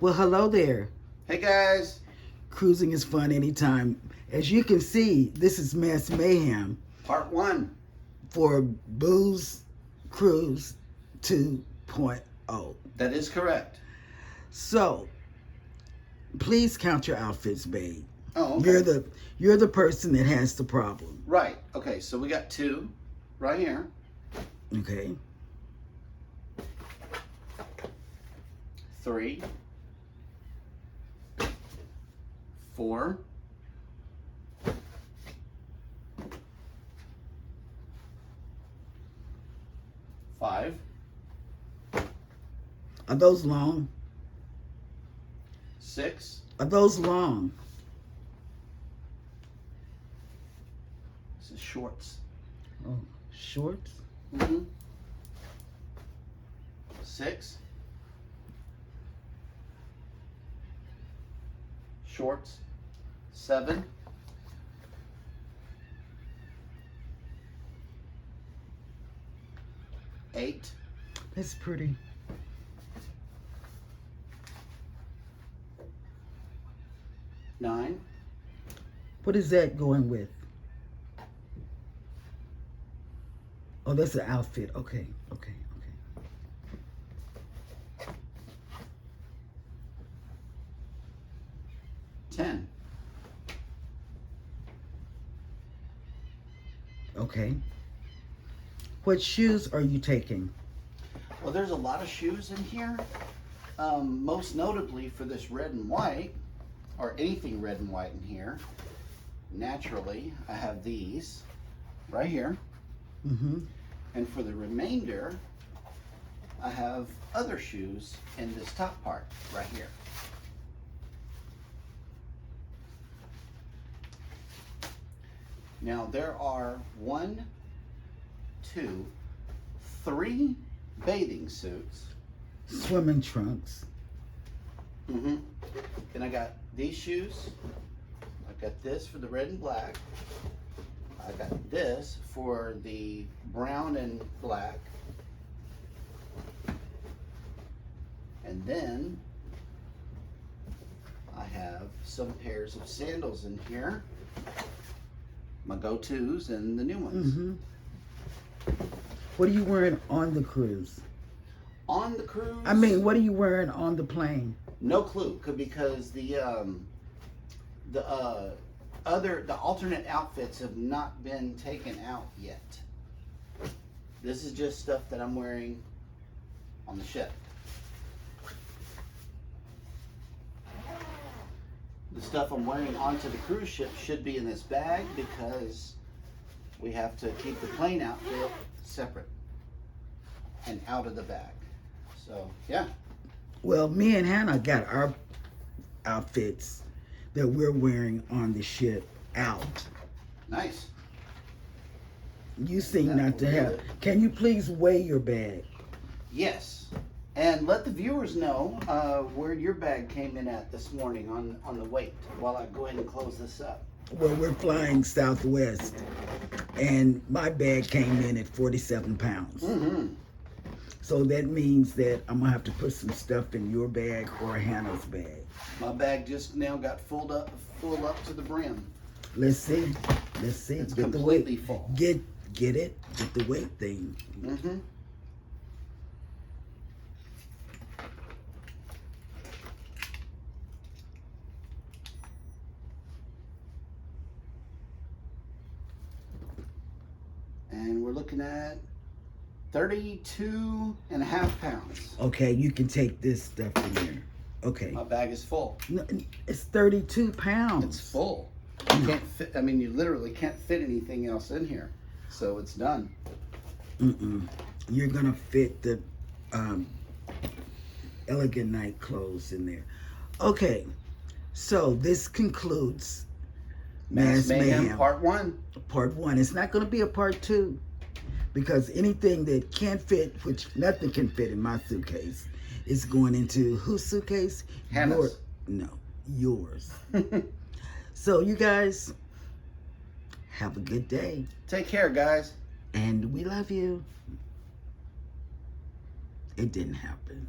Well, hello there. Hey guys. Cruising is fun anytime. As you can see, this is Mass Mayhem Part 1. for Booze Cruise 2.0. That is correct. So, please count your outfits, babe. Oh, okay. You're the person that has the problem. Right. Okay, so we got 2 right here. Okay. 3. 4. 5. Are those long? 6. Are those long? This is shorts. Oh, shorts? Mm-hmm. 6. Shorts. 7. 8. That's pretty. 9. What is that going with? Oh, that's an outfit. Okay. 10. Okay. What shoes are you taking? Well, there's a lot of shoes in here. Most notably for this red and white, or anything red and white in here. Naturally, I have these right here. Mm-hmm. And for the remainder, I have other shoes in this top part right here. Now there are 1, 2, 3 bathing suits. Swimming trunks. Mm-hmm. Then I got these shoes. I got this for the red and black. I got this for the brown and black. And then I have some pairs of sandals in here. My go-tos and the new ones. Mm-hmm. What are you wearing on the cruise? On the cruise? I mean, what are you wearing on the plane? No clue, because the alternate outfits have not been taken out yet. This is just stuff that I'm wearing on the ship. The stuff I'm wearing onto the cruise ship should be in this bag because we have to keep the plane outfit separate and out of the bag. So, yeah. Well, me and Hannah got our outfits that we're wearing on the ship out. Nice. You seem not to have. Can you please weigh your bag? Yes. And let the viewers know where your bag came in at this morning on the weight while I go ahead and close this up. Well, we're flying Southwest, and my bag came in at 47 pounds. Mm-hmm. So that means that I'm going to have to put some stuff in your bag or Hannah's bag. My bag just now got full up to the brim. Let's see. It's Get the completely weight. full. Get it. Get the weight thing. Mm-hmm. And we're looking at 32.5 pounds. Okay, you can take this stuff in there. Okay. My bag is full. No, it's 32 pounds. It's full. You can't fit. I mean, you literally can't fit anything else in here. So it's done. You're gonna fit the elegant night clothes in there. Okay, so this concludes Mass Mayhem Part 1. Part 1. It's not gonna be a part 2 because anything that can't fit, which nothing can fit in my suitcase, is going into whose suitcase? Hannah's. Yours. So you guys have a good day. Take care, guys. And we love you. It didn't happen.